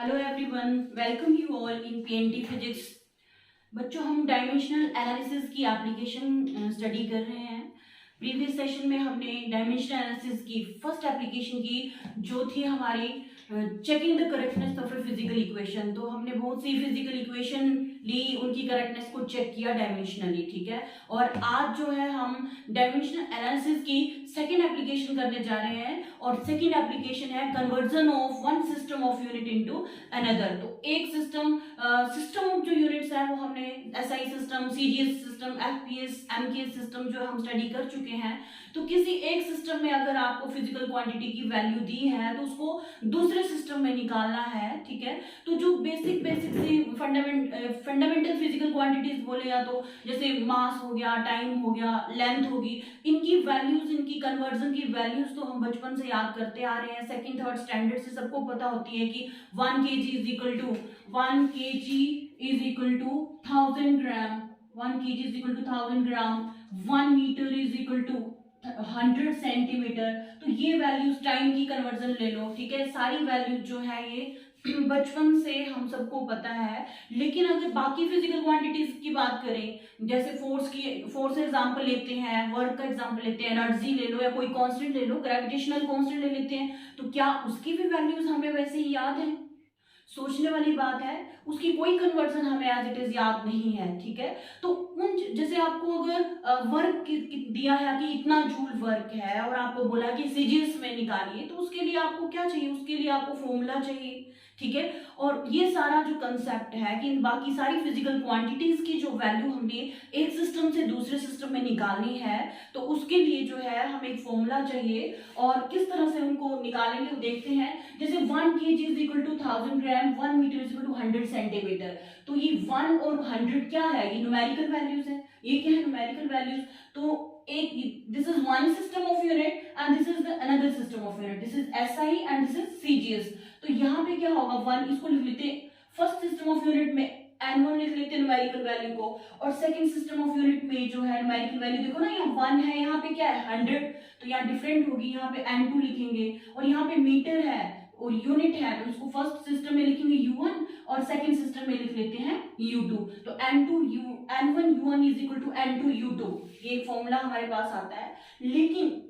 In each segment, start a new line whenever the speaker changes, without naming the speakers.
Hello everyone, welcome you all in PNT physics. बच्चों, हम dimensional analysis की application study कर रहे हैं। प्रीवियस सेशन में हमने डायमेंशनल एनालिसिस की फर्स्ट एप्लीकेशन की, जो थी हमारी checking the correctness of a physical equation. तो हमने बहुत सी फिजिकल इक्वेशन ली, उनकी करेक्टनेस को चेक किया डायमेंशनली, ठीक है। और आज जो है हम डायमेंशनल एनालिसिस की सेकेंड एप्लीकेशन करने जा रहे हैं, और सेकेंड एप्लीकेशन है conversion of one system of unit into another. तो एक सिस्टम ऑफ जो यूनिट्स है वो हमने SI system, CGS system, FPS, MKS system जो हम स्टडी कर चुके हैं। तो किसी एक सिस्टम में अगर आपको फिजिकल क्वांटिटी की वैल्यू दी है तो उसको दूसरे सिस्टम में निकालना है, ठीक है। तो जो बेसिक सी फंडामेंटल फिजिकल क्वांटिटीज बोले, या तो जैसे मास हो गया, टाइम हो गया, लेंथ होगी, इनकी वैल्यूज, इनकी कन्वर्जन की वैल्यूज तो हम बचपन से याद करते आ रहे हैं। सेकंड थर्ड स्टैंडर्ड से सबको पता होती है कि 1 kg is equal to 1 kg is equal to 1000 gram, 1 kg is equal to 1000 gram, 1 metre is equal to 100 centimetre. तो ये वैल्यूज, टाइम की कन्वर्जन ले लो, ठीक है। सारी वैल्यूज जो है ये बचपन से हम सबको पता है। लेकिन अगर बाकी फिजिकल क्वांटिटीज की बात करें, जैसे फोर्स एग्जांपल लेते हैं, वर्क का एग्जांपल लेते हैं, एनर्जी ले लो, या कोई कांस्टेंट ले लो, ग्रेविटेशनल कांस्टेंट ले लेते हैं, तो क्या उसकी भी वैल्यूज हमें वैसे ही याद है? सोचने वाली बात है, उसकी कोई कन्वर्जन हमें एज इट इज याद नहीं है, ठीक है। तो उन, जैसे आपको अगर वर्क दिया है कि इतना जूल वर्क है और आपको बोला कि सीजीएस में निकालिए, तो उसके लिए आपको क्या चाहिए? उसके लिए आपको फॉर्मूला चाहिए, ठीक है। और ये सारा जो कंसेप्ट है कि बाकी सारी फिजिकल क्वांटिटीज की जो वैल्यू हमने एक सिस्टम से दूसरे सिस्टम में निकालनी है, तो उसके लिए जो है हमें एक फॉर्मूला चाहिए। और किस तरह से उनको निकालेंगे वो देखते हैं। जैसे 1 kg is equal to 1000 gram, 1 metre is equal to 100 centimetre. तो ये 1 और 100 क्या है? ये न्यूमेरिकल वैल्यूज है। ये क्या है? Numerical values. तो एक, this is one system of unit and this is the another system of unit, this is SI and this is CGS. तो यहाँ पे क्या होगा? 1, इसको लिख लेते फर्स्ट सिस्टम ऑफ यूनिट में n1 लिख लेते हैं न्यूमेरिकल वैल्यू को, और सेकंड सिस्टम ऑफ यूनिट में जो है न्यूमेरिकल वैल्यू, देखो ना, यहाँ 1 है, यहाँ पे क्या है? 100। तो यहाँ डिफरेंट होगी, यहाँ पे n2 लिखेंगे, और यहाँ पे मीटर है और यूनिट है, तो इसको फर्स्ट सिस्टम में लिखेंगे u1 और सेकंड सिस्टम में लिख लेते हैं u2। तो n1 u1 is equal to n2 u2, ये एक फॉर्मूला हमारे पास आता है। लेकिन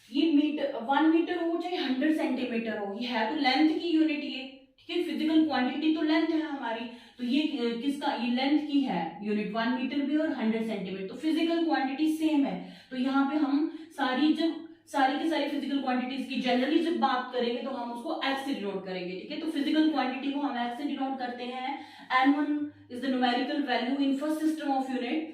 ये मीटर, 1 मीटर हो चाहे 100 सेंटीमीटर हो, ये है तो लेंथ की यूनिट, ये ठीक है। फिजिकल क्वांटिटी तो लेंथ है हमारी, तो ये किसका? ये लेंथ की है यूनिट, 1 मीटर भी और 100 सेंटीमीटर। तो फिजिकल क्वांटिटी सेम है। तो यहाँ पे हम सारी की सारी फिजिकल क्वांटिटीज की जनरली जब बात करेंगे तो हम उसको x से डिनोट करेंगे, ठीक है। तो फिजिकल क्वांटिटी को हम x से डिनोट करते हैं। n1 is the numerical value in first system of unit,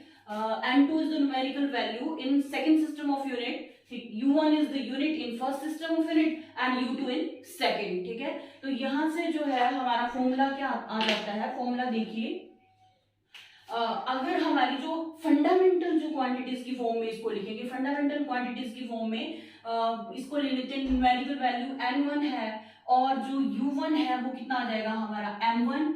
n2 is the numerical value in second system of unit, u1 is the unit in first system of unit and u2 in second, ठीक है। तो यहां से जो है हमारा formula क्या आ जाता है? फॉर्मूला देखिए, अगर हमारी जो फंडामेंटल जो क्वांटिटीज की फॉर्म में इसको लिखेंगे, फंडामेंटल क्वांटिटीज की फॉर्म में इसको ले लेते हैं। न्यूमेरिकल वैल्यू n1 है, और जो u1 है वो कितना आ जाएगा हमारा? m1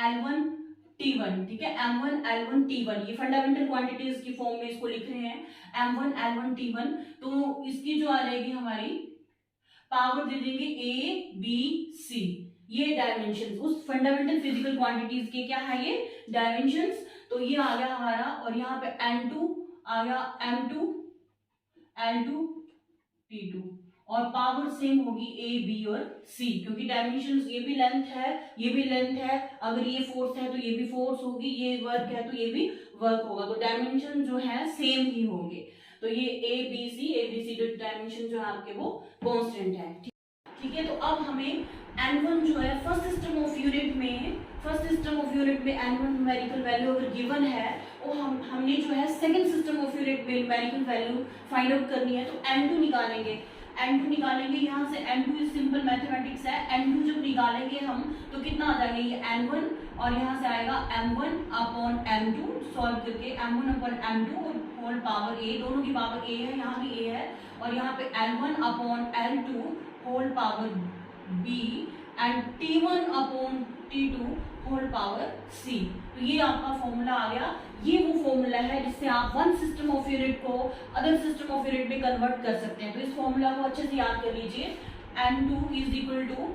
l1 T1, ठीक है। m1 l1 T1, ये फंडामेंटल क्वांटिटीज की फॉर्म में इसको लिख रहे हैं, m1 l1 T1। तो इसकी जो आ जाएगी हमारी पावर दे देंगे a b c, ये डायमेंशंस उस फंडामेंटल फिजिकल क्वांटिटीज के क्या है? ये डायमेंशंस। तो ये आ गया हमारा, और यहाँ पे n2 आ गया, m2 l2 T2, और पावर सेम होगी a b और c, क्योंकि डायमेंशंस, ये भी लेंथ है, ये भी लेंथ है, अगर ये फोर्स है तो ये भी फोर्स होगी, ये वर्क है तो ये भी वर्क होगा, तो डायमेंशन जो है सेम ही होंगे। तो ये a b c जो डायमेंशन जो है आपके वो कांस्टेंट है, ठीक है। तो अब हमें n1 जो है फर्स्ट सिस्टम ऑफ यूनिट में n1 न्यूमेरिकल वैल्यू अगर गिवन है, वो हमने जो है सेकंड सिस्टम ऑफ यूनिट में न्यूमेरिकल वैल्यू फाइंड आउट करनी है, तो n2 निकालेंगे। यहाँ से n2 इज सिंपल मैथमेटिक्स है। n2 जब निकालेंगे हम तो कितना आ जाएगा? ये n1, और यहाँ से आएगा m1 अपॉन m2, सॉल्व करके m1 अपॉन m2 और होल पावर a, दोनों की पावर a है, यहाँ भी a है, और यहाँ पे l1 upon l2 whole power b and t1 upon t2 whole power c। तो ये आपका फॉर्मूला आ गया। ये वो फॉर्मूला है जिससे आप वन सिस्टम ऑफ यूनिट को अदर सिस्टम ऑफ यूनिट में कन्वर्ट कर सकते हैं। तो इस फॉर्मूला को अच्छे से याद कर लीजिए। n2 is equal to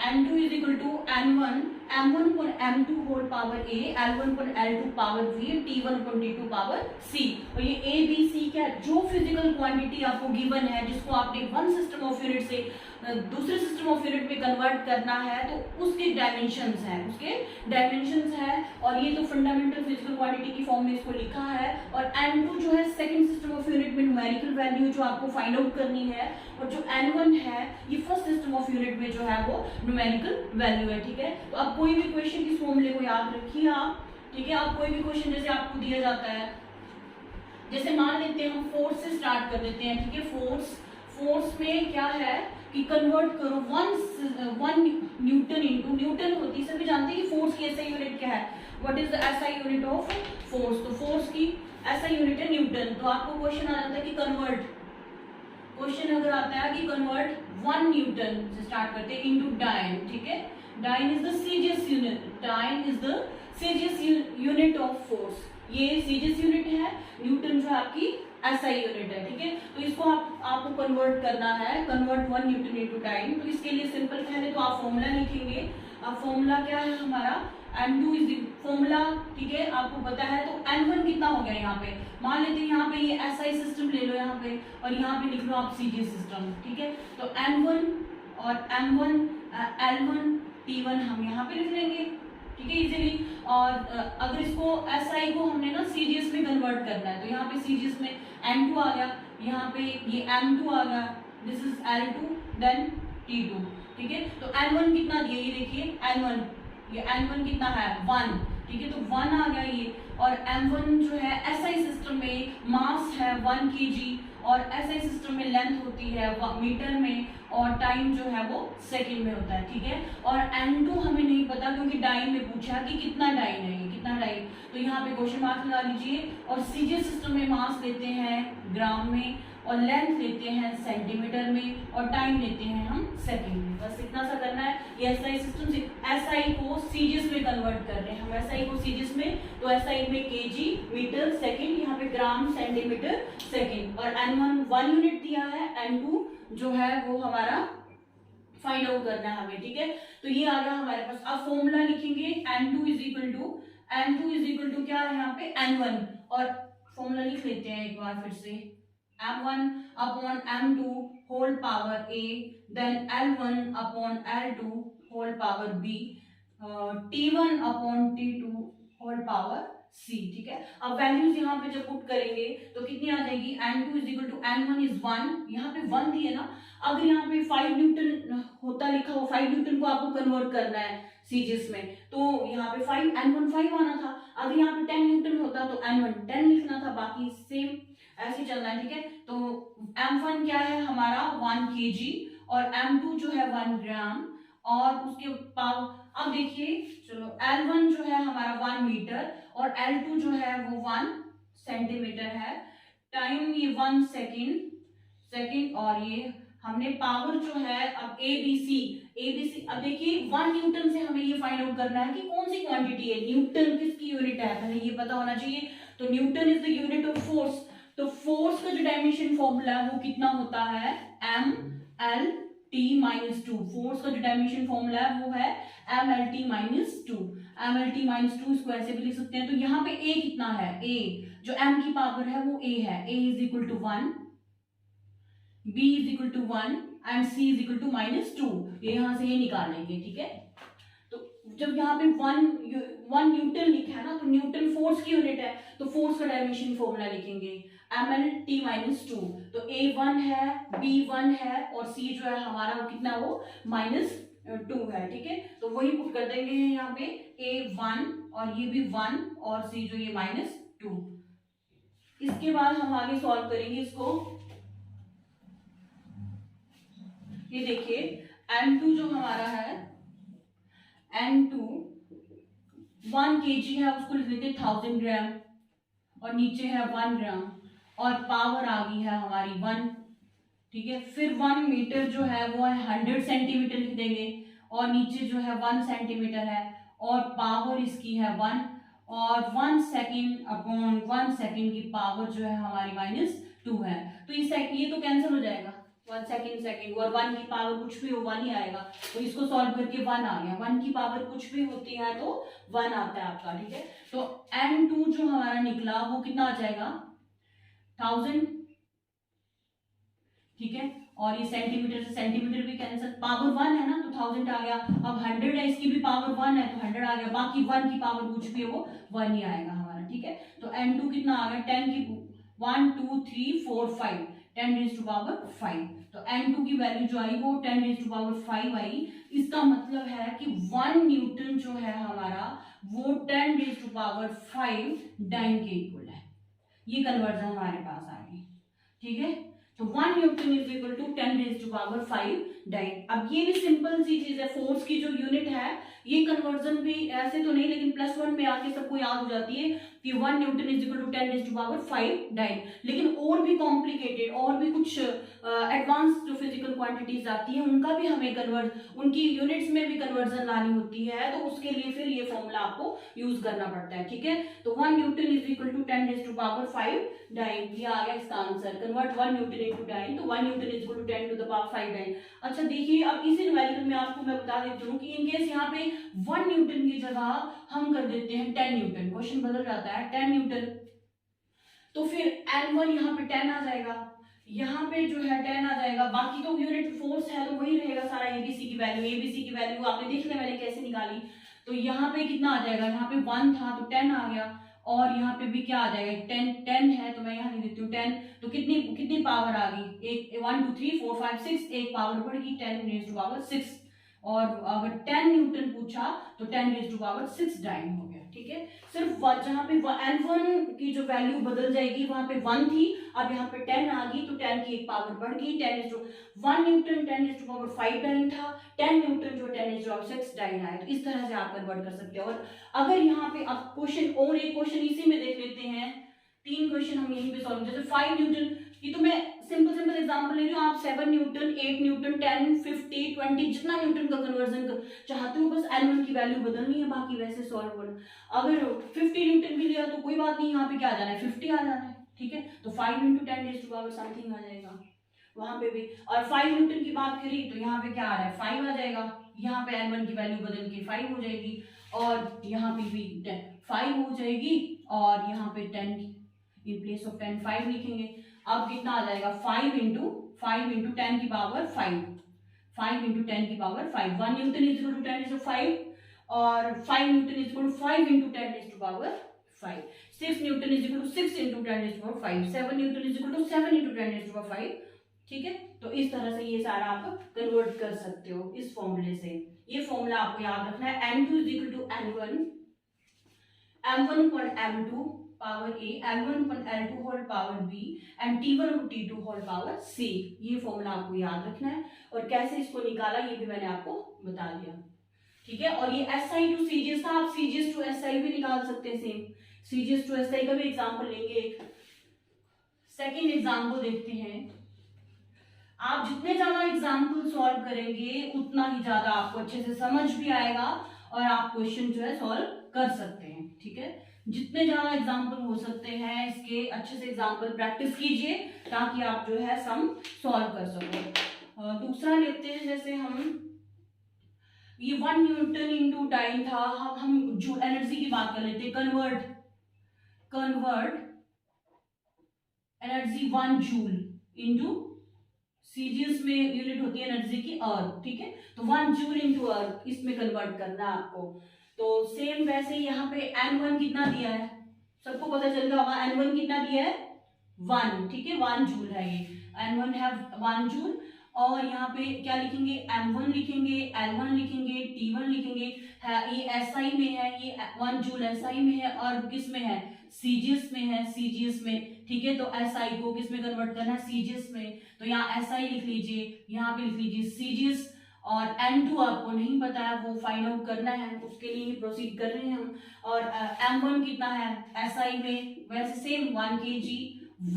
N2 is equal to N1 M1 upon M2 whole power A, L1 upon L2 power V, T1 upon T2 power C। और ये A B C क्या जो फिजिकल क्वांटिटी आपको गिवन है जिसको आपने one system of unit से दूसरे सिस्टम ऑफ यूनिट में कन्वर्ट करना है तो उसके डायमेंशंस हैं और ये तो फंडामेंटल फिजिकल क्वांटिटी की फॉर्म में इसको लिखा है। और N2 जो है सेकंड सिस्टम ऑफ यूनिट में न्यूमेरिकल वैल्यू जो आपको फाइंड आउट करनी है, और जो N1 है ये फर्स्ट सिस्टम ऑफ यूनिट में जो है वो न्यूमेरिकल वैल्यू है। ठीक है, तो अब कोई भी क्वेश्चन इस फॉर्मूले को याद रखिए आप। ठीक है, आप कोई भी क्वेश्चन जैसे आपको दिया जाता है, जैसे मान लेते हैं हम फोर्स से स्टार्ट कर देते हैं। ठीक है, फोर्स में क्या है कि कन्वर्ट करो वन न्यूटन इनटू, न्यूटन होती है, सभी जानते हैं कि फोर्स की एसआई यूनिट क्या है, what is the SI unit of force. तो फोर्स की एसआई यूनिट है न्यूटन। तो आपको क्वेश्चन आ जाता है कि क्वेश्चन अगर आता है कि कन्वर्ट 1 न्यूटन से स्टार्ट करते हैं इनटू डाइन। ठीक है, dyne is the CGS unit of force. ये सीजीएस यूनिट है, न्यूटन जो आपकी एसआई यूनिट है। ठीक है, तो इसको आपको कन्वर्ट करना है, कन्वर्ट 1 न्यूटन इनटू डाइन। तो इसके लिए सिंपल पहले तो आप फॉर्मूला लिखेंगे। अब फॉर्मूला क्या है हमारा, N2 इज फॉर्मूला। ठीक है, आपको पता है तो N1 कितना हो गया यहाँ पे, मान लेते हैं यहाँ पे ये एसआई सिस्टम ले लो यहाँ पे, और यहाँ पे लिख लो आप सीजीएस सिस्टम। ठीक है, तो N1 और M1 L1 T1 हम यहाँ पे लिख लेंगे। ठीक है, इजीली। और अगर इसको एसआई को हमने ना सीजीएस में कन्वर्ट करना है तो यहाँ पे सीजीएस में N2 आ गया, यहाँ पे ये M2 आ गया, this is L2 then T2। ठीक है, तो N1 कितना दिया ये देखिए, ये N1 कितना है 1। ठीक है, तो 1 आ गया ये। और M1 जो है SI सिस्टम में मास है 1 kg, और SI सिस्टम में लेंथ होती है मीटर में, और टाइम जो है वो सेकंड में होता है। ठीक है, और N2 हमें नहीं पता क्योंकि डाइन में पूछा कि कितना डाइन है, ये कितना डाइन, तो यहाँ पे क्वेश्चन मार्क लगा लीजिए। और सीजीएस सिस्टम में मास लेते हैं ग्राम में, और लेंथ लेते हैं सेंटीमीटर में, और टाइम लेते हैं हम सेकंड में। बस इतना सा करना है। ये एसआई सिस्टम से एसआई को सीजीएस में कन्वर्ट कर रहे हैं हम, एसआई को सीजीएस में, तो एसआई में केजी मीटर सेकंड, यहाँ पे ग्राम सेंटीमीटर सेकंड। और N1 1 यूनिट दिया है, N2 जो है वो हमारा फाइंड आउट करना है हमें। ठीक है, तो ये आ गया हमारे पास। अब फॉर्मूला लिखेंगे N2 इज इक्वल टू क्या है यहाँ पे N1, और फॉर्मूला लिख लेते हैं एक बार फिर से, M1 upon M2 whole power A, then L1 upon L2 whole power B, T1 upon T2 whole power C। ठीक है, अब वैल्यूज यहाँ पे जब पुट करेंगे तो कितनी आ जाएगी, N2 is equal to N1 is 1, यहाँ पे 1 दिए ना, अगर यहाँ पे 5 न्यूटन होता लिखा हो, 5 न्यूटन को आपको कन्वर्ट करना है सीजीएस में, तो यहाँ पे N1 5 आना था। अगर यहाँ पे 10 न्यूटन होता तो N1 10 लिखना था, बाकी सेम ऐसे चलना है। ठीक है, तो M1 क्या है हमारा 1 kg, और M2 जो है 1 ग्राम, और उसके पावर, अब देखिए चलो L1 जो है हमारा 1 मीटर, और L2 जो है वो 1 सेंटीमीटर है, टाइम ये 1 सेकंड, और ये हमने पावर जो है अब एबीसी, अब देखिए 1 न्यूटन से हमें ये फाइंड आउट करना है कि कौन सी क्वांटिटी है, न्यूटन किसकी यूनिट है, पहले ये पता होना चाहिए। तो Newton is the unit of force, तो फोर्स का जो डायमेंशन फॉर्मूला है वो कितना होता है, MLT-2। फोर्स का जो डायमेंशन फॉर्मूला है वो है MLT-2। MLT-2 इसको ऐसे भी लिख सकते हैं। तो यहाँ पे A कितना है, A जो M की पावर है वो A है, A is equal to 1, B is equal to 1 and C is equal to -2। ये यहाँ से ये निकालेंगे। ठीक है, तो जब यहाँ पे 1 न्यूटन लिखा है ना, तो न्यूटन फोर्स की यूनिट है, तो फोर्स का डायमेंशन फॉर्मूला लिखेंगे MLT-2। तो A 1 है, B 1 है, और C जो है हमारा वो कितना, वो -2 है। ठीक है, तो वही पुट कर देंगे यहाँ पे, A 1 और ये भी 1, और C जो ये -2। इसके बाद हम आगे सॉल्व करेंगे इसको। ये देखिए N2 जो हमारा है, N2 1 kg है, उसको लिख लेते 1000 ग्राम, और नीचे है 1 ग्राम, और पावर आ गई है हमारी 1। ठीक है, फिर 1 मीटर जो है वो है 100 सेंटीमीटर लिख देंगे, और नीचे जो है 1 सेंटीमीटर है, और पावर इसकी है 1, और 1 सेकेंड अपॉन 1 सेकेंड की पावर जो है हमारी -2 है। तो ये तो कैंसिल हो जाएगा, 1 सेकेंड सेकेंड, और 1 की पावर कुछ भी हो 1 ही आएगा, तो इसको सॉल्व करके 1 आ गया। 1 की पावर कुछ भी होती है तो 1 आता है आपका, ठीक है। तो n2 जो हमारा निकला वो कितना आ जाएगा 1000, ठीक है। और ये सेंटीमीटर से सेंटीमीटर भी कैंसिल, पावर 1 है ना तो 1000 आ गया। अब 100 है, इसकी भी पावर 1 है तो 100 आ गया, बाकी 1 की पावर कुछ भी है वो 1 ही आएगा हमारा, ठीक है। तो n2 कितना आ गया 10 की 1 2 3 4 5 10 रेज़ टू पावर 5, तो n2 की वैल्यू जो आई वो 10 रेज़ टू पावर 5 आई। इसका मतलब है कि 1 न्यूटन जो है हमारा वो 10 रेज़ टू पावर 5 डाइन के इक्वल है। ये कन्वर्जन हमारे पास आ गई, ठीक है। तो 1 newton is equal to 10 raise to power 5 dyne. अब ये भी सिंपल सी चीज है, फोर्स की जो यूनिट है ये कन्वर्जन भी ऐसे तो नहीं, लेकिन +1 में आके सबको याद हो जाती है कि 1 newton is equal to 10 raise to power 5 dyne. लेकिन और भी कॉम्प्लिकेटेड और भी कुछ एडवांस जो फिजिकल क्वांटिटीज आती है उनका भी हमें उनकी यूनिट्स में भी कन्वर्जन लानी होती है, तो उसके लिए फिर ये फॉर्मूला आपको यूज करना पड़ता है, ठीक है। तो 1 newton is equal to 10 raise to power 5 dyne, ये आ गया इसका answer. Convert 1 newton into dyne, तो 1 newton is equal to 10 to the power 5 dyne. अच्छा देखिए, अब इसी न्यूमेरिकल में आपको मैं बता देती हूँ कि इन केस यहाँ पे 1 न्यूटन की जगह हम कर देते हैं 10 न्यूटन, क्वेश्चन बदल जाता है 10 न्यूटन, तो फिर n1 यहाँ पे 10 आ जाएगा, यहाँ पे जो है 10 आ जाएगा, बाकी तो यूनिट फोर्स है तो वही रहेगा सारा। एबीसी की वैल्यू आपने देख लिया मैंने कैसे निकाली। तो यहाँ पे कितना आ जाएगा, यहाँ पे 1 था तो 10 आ गया, और यहाँ पे भी क्या आ जाएगा 10 है तो मैं यहाँ लिख देती हूँ 10। तो कितनी कितनी पावर आ गई, एक 1 2 3 4 5 6, एक पावर बढ़ गई 10 रेज़ टू पावर 6। और अगर 10 न्यूटन पूछा तो 10 रेज़ टू पावर 6 डाइन हो गया, ठीक है। सिर्फ जहाँ पे L1 की जो वैल्यू बदल जाएगी, वहां पे 1 थी, अब यहाँ पे 10 आ गई, तो 10 की एक पावर बढ़ गई, 10 raise to 1 newton 10 raise to power 5 dyne था, 10 न्यूटन जो 10 रेज़ टू पावर 6 डाइन आया। तो इस तरह से आप कन्वर्ट कर सकते हो। और अगर यहाँ पे आप क्वेश्चन और एक क्वेश्चन इसी में देख लेते हैं, 3 क्वेश्चन हम यहीं पे सॉल्व, जैसे 5 न्यूटन, ये तो मैं सिंपल एग्जांपल ले रही हूँ, आप 7 न्यूटन 8 न्यूटन 10 50 20 जितना न्यूटन का कन्वर्जन चाहते हो, बस L1 की वैल्यू बदलनी है, बाकी वैसे सॉल्व करना। अगर 50 न्यूटन भी लिया तो कोई बात नहीं, यहाँ पे क्या आ जाना है 50 आ जाना है, ठीक है। तो 5 into 10 raise to power something आ जाएगा वहां पे भी। और 5 न्यूटन की बात करी तो यहाँ पे क्या आ रहा है 5 आ जाएगा, यहाँ पे L1 की वैल्यू बदल के 5 हो जाएगी, और यहाँ पे भी 5 हो जाएगी, और यहाँ पे 10 इन प्लेस ऑफ 10 5 लिखेंगे। अब कितना आ जाएगा 5 इंटू 10 की पावर 5 इंटू 10 की power 5, 1 newton is equal to 10 raise to 5, और 5 newton is equal to 5 into 10 raise to power 5, 6 newton is equal to 6 into 10 raise to power 5, 7 newton is equal to 7 into 10 raise to power 5, ठीक है। तो इस तरह से ये सारा आप कन्वर्ट कर सकते हो इस फॉर्मूले से। ये फॉर्मूला आपको याद रखना है, n2 is equal to n1 m1 upon m2 power a, l1 upon l2 whole power b, and t1 upon t2 whole power c। ये फॉर्मूला आपको याद रखना है, और कैसे इसको निकाला ये भी मैंने आपको बता दिया, ठीक है। और ये SI टू CGS था, आप CGS टू SI भी निकाल सकते हैं सेम। CGS टू SI का भी एग्जांपल लेंगे, एक सेकंड एग्जांपल देखते हैं। आप जितने ज्यादा एग्जांपल सॉल्व करेंगे उतना ही ज्यादा आपको अच्छे से समझ भी आएगा, और आप क्वेश्चन जो है सॉल्व कर सकते हैं, ठीक है। जितने ज्यादा एग्जांपल हो सकते हैं इसके अच्छे से एग्जांपल प्रैक्टिस कीजिए, ताकि आप जो है सम सॉल्व कर सको। दूसरा लेते हैं, जैसे हम ये 1 न्यूटन इंटू डाइन था, हम जो एनर्जी की बात कर लेते हैं, convert energy 1 joule into CGS में यूनिट होती है एनर्जी की अर्थ, ठीक है। तो 1 जूल इंटू अर्थ इसमें कन्वर्ट करना है आपको। तो सेम वैसे यहाँ पे n1 कितना दिया है, सबको पता चल गया होगा n1 कितना दिया है 1, ठीक है, 1 जूल है ये, n1 है 1 जूल। और यहाँ पे क्या लिखेंगे m1 लिखेंगे, l1 लिखेंगे, t1 लिखेंगे, ये SI में है, ये 1 जूल SI में है, और किस में है CGS में है, CGS में, ठीक है। तो SI को किस में कन्वर्ट करना है CGS में, तो यहाँ SI लिख लीजिए, यहाँ पे लिख लीजिए CGS। और n2 आपको नहीं पता है, वो फाइंड आउट करना है, उसके लिए प्रोसीड कर रहे हैं हम। और m1 कितना है SI में, वैसे सेम 1 kg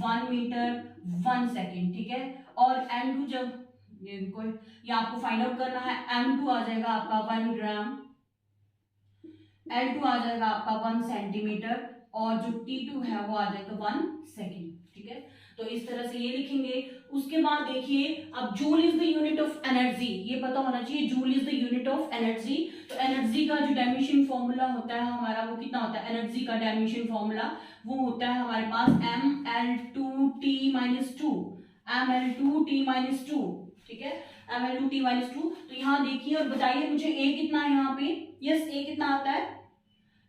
1 मीटर 1 सेकेंड, ठीक है। और n2 जब ये आपको फाइंड आउट करना है, m2 आ जाएगा आपका 1 ग्राम, L2 आ जाएगा आपका 1 सेंटीमीटर, और जो T2 है वो आ जाएगा 1 सेकेंड, ठीक है। तो इस तरह से ये लिखेंगे उसके बाद देखिए, अब joule is the unit of energy, ये पता होना चाहिए, joule is the unit of energy. तो एनर्जी का जो डायमेंशन फॉर्मूला होता है हमारा, वो कितना होता है, एनर्जी का डायमेंशन फॉर्मूला वो होता है हमारे पास ml2t-2, ml2t-2, ठीक है, ml2t-2। तो यहाँ देखिए और बताइए मुझे a कितना है यहाँ पे, यस a कितना आता है,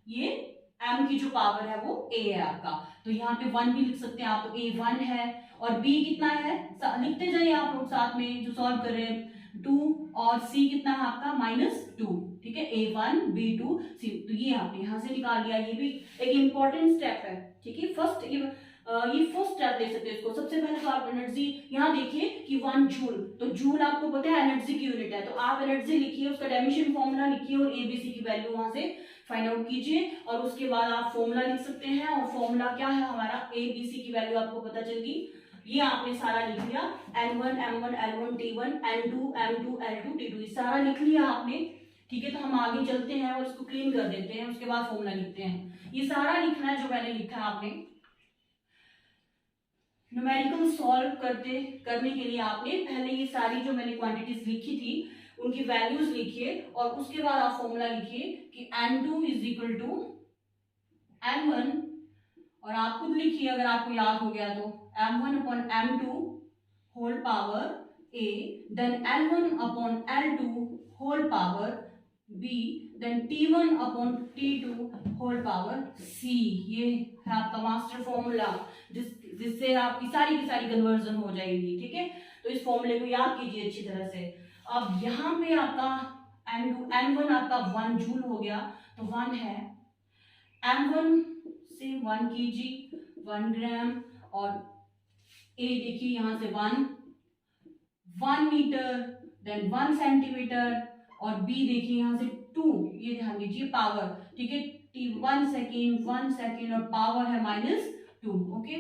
ये m की जो पावर है वो a है आपका, तो यहाँ पे 1 भी लिख सकते हैं आप, तो a 1 है, और b कितना है, लिखते जाइए आप लोग साथ में जो सॉल्व कर रहे हैं, 2, और c कितना है आपका -2, ठीक है, a1 b2 c, तो ये आपने यहाँ से निकाल लिया, ये भी एक इंपॉर्टेंट स्टेप है, ठीक है, फर्स्ट ये फर्स्ट स्टेप ले सकते हैं इसको। सबसे पहले तो आप एनर्जी यहाँ देखिए कि 1 जूल, तो जूल आपको पता है एनर्जी की यूनिट है, तो आप एनर्जी लिखिए, उसका डायमेंशन फॉर्मूला लिखिए और एबीसी की वैल्यू वहां से फाइंड आउट कीजिए, और उसके बाद आप फॉर्मूला लिख सकते हैं, और फॉर्मूला क्या है हमारा, एबीसी की वैल्यू आपको पता चल गई, ये आपने सारा लिख लिया, N1 M1 L1 T1 N2 M2 L2 T2, सारा लिख लिया आपने, ठीक है। तो हम आगे चलते हैं और इसको क्लीन कर देते हैं, उसके बाद फॉर्मूला लिखते हैं, ये सारा लिखना है जो मैंने लिखा है आपने। न्यूमेरिकल सॉल्व करने के लिए आपने पहले ये सारी जो मैंने क्वांटिटीज लिखी थी उनकी वैल्यूज लिखिए, और उसके बाद आप फॉर्मूला लिखिए कि N2 is equal to M1, और आप खुद लिखिए अगर आपको याद हो गया तो, M1 upon M2 whole power A, then L1 upon L2 whole power B, then T1 upon T2 whole power C। ये है आपका मास्टर फॉर्मूला जिससे आपकी सारी की सारी कन्वर्जन हो जाएगी, ठीक है। तो इस फॉर्मूले को याद कीजिए अच्छी तरह से। अब यहाँ पे आपका N1 आपका 1 जूल हो गया, तो 1 है, M1 से 1 kg 1 ग्राम, और A देखिए यहाँ से 1 मीटर, देन 1 सेंटीमीटर, और B देखिए यहाँ से 2, ये ध्यान दीजिए पावर, ठीक है, T 1 सेकेंड और पावर है -2, ओके।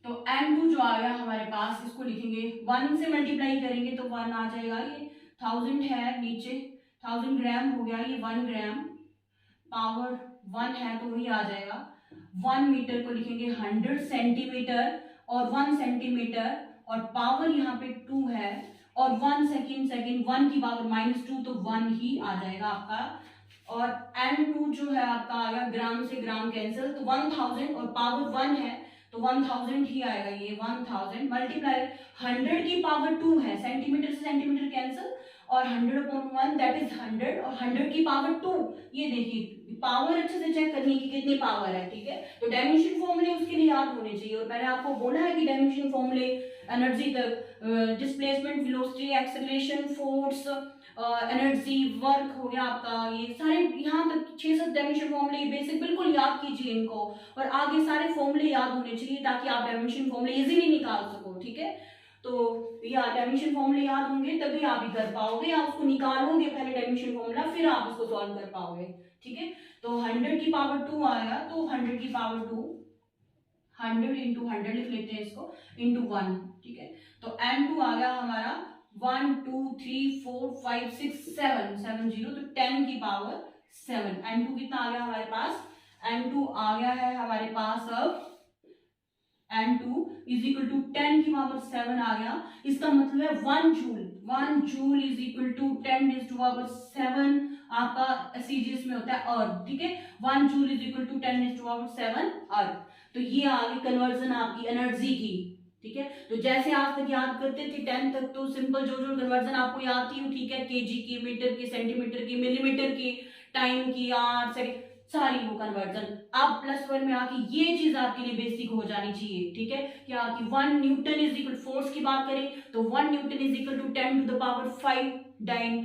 तो N2 जो आ गया हमारे पास, इसको लिखेंगे 1 से मल्टीप्लाई करेंगे तो 1 आ जाएगा, ये 1000 है नीचे, 1000 ग्राम हो गया, ये 1 ग्राम, पावर 1 है तो वही आ जाएगा। 1 मीटर को लिखेंगे 100 सेंटीमीटर, और 1 सेंटीमीटर, और पावर यहाँ पे 2 है, और 1 सेकेंड 1 की पावर -2, तो 1 ही आ जाएगा आपका। और N2 जो है आपका आ गया, ग्राम से ग्राम कैंसिल, तो 1000, और पावर 1 है तो 1000 ही आएगा, ये 1000 मल्टीप्लाई 100 की पावर 2 है, सेंटीमीटर से सेंटीमीटर कैंसिल, और 100/1 दैट इज 100, और 100 की पावर 2, ये देखिए पावर अच्छे से चेक करनी है कि कितनी पावर है, ठीक है। तो डायमेंशन फॉर्मूले उसके लिए याद होने चाहिए, और मैंने आपको बोला है कि डायमेंशन फॉर्मूले एनर्जी तक, displacement, velocity, acceleration, force, energy, work हो गया आपका, ये सारे यहाँ तक 6-7 डायमेंशन फॉर्मूले बेसिक बिल्कुल याद कीजिए इनको, और आगे सारे फॉर्मूले याद होने चाहिए ताकि आप डायमेंशन फॉर्मूले इजीली निकाल सको, ठीक है। तो या डायमेंशन फॉर्मूले याद होंगे तभी आप ही कर पाओगे, आप उसको निकालोगे पहले डायमेंशन फॉर्मूला, फिर आप उसको सॉल्व कर पाओगे, ठीक है। तो 100 की पावर 2 आया, तो 100 की पावर 2, 100 इंटू 100 लिख लेते हैं इसको, इंटू 1, ठीक है। तो N2 आ गया हमारा 1 2 3 4 5 6 7 7 0, तो 10 की पावर 7। N2 कितना आ गया हमारे पास, N2 आ गया है हमारे पास अब N2 इज इक्वल टू 10 की पावर 7 आ गया, इसका मतलब है 1 joule is equal to 10 raise to power 7 आपका सीजीएस में होता है अर्थ, ठीक है। 1 joule is equal to 10 raise to power 7 erg. तो ये आ गई कन्वर्जन आपकी एनर्जी की, ठीक है। तो जैसे आज तक याद करते थे 10 तक, तो सिंपल जो कन्वर्जन आपको याद थी, ठीक है, केजी की, मीटर की, सेंटीमीटर की, मिलीमीटर की, टाइम की, आवर, सेकंड, सारी वो कन्वर्जन। अब +1 में आके ये चीज आपके लिए बेसिक हो जानी चाहिए, ठीक है, क्या कि 1 न्यूटन इज इक्वल, फोर्स की बात करें तो 1 newton is equal to 10 to the power 5 dyne,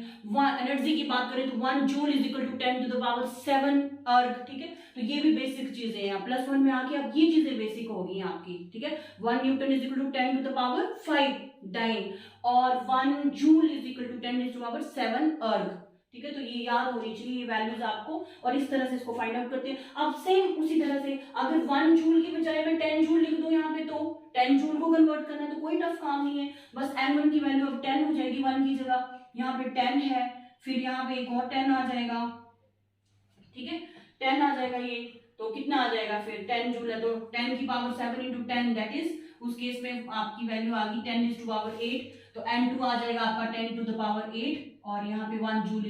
energy की बात करें तो 1 joule is equal to 10 to the power 7 erg, ठीक है। तो ये भी बेसिक चीजें हैं, +1 में आके अब ये चीजें बेसिक हो गई आपकी, ठीक है। 1 newton is equal to 10 to the power 5 dyne, और 1 joule is equal to 10 to power 7 erg, ठीक है। तो ये याद होनी चाहिए ये वैल्यूज आपको, और इस तरह से इसको फाइंड आउट करते हैं। अब सेम उसी तरह से अगर 1 जूल की बजाय मैं 10 जूल लिख दूं यहाँ पे, तो 10 जूल को कन्वर्ट करना तो कोई टफ काम नहीं है, बस M1 की वैल्यू अब 10 हो जाएगी 1 की जगह, यहाँ पे 10 है, फिर यहाँ पे एक और 10 आ जाएगा, ठीक है, 10 आ जाएगा ये, तो कितना आ जाएगा फिर 10 जूल है, तो 10 की पावर 7 इंटू 10 दैट इज, उस केस में आपकी वैल्यू आ गई 10 टू पावर 8, तो N2 आ जाएगा आपका 10 टू द पावर 8, और यहाँ पे 1 जूल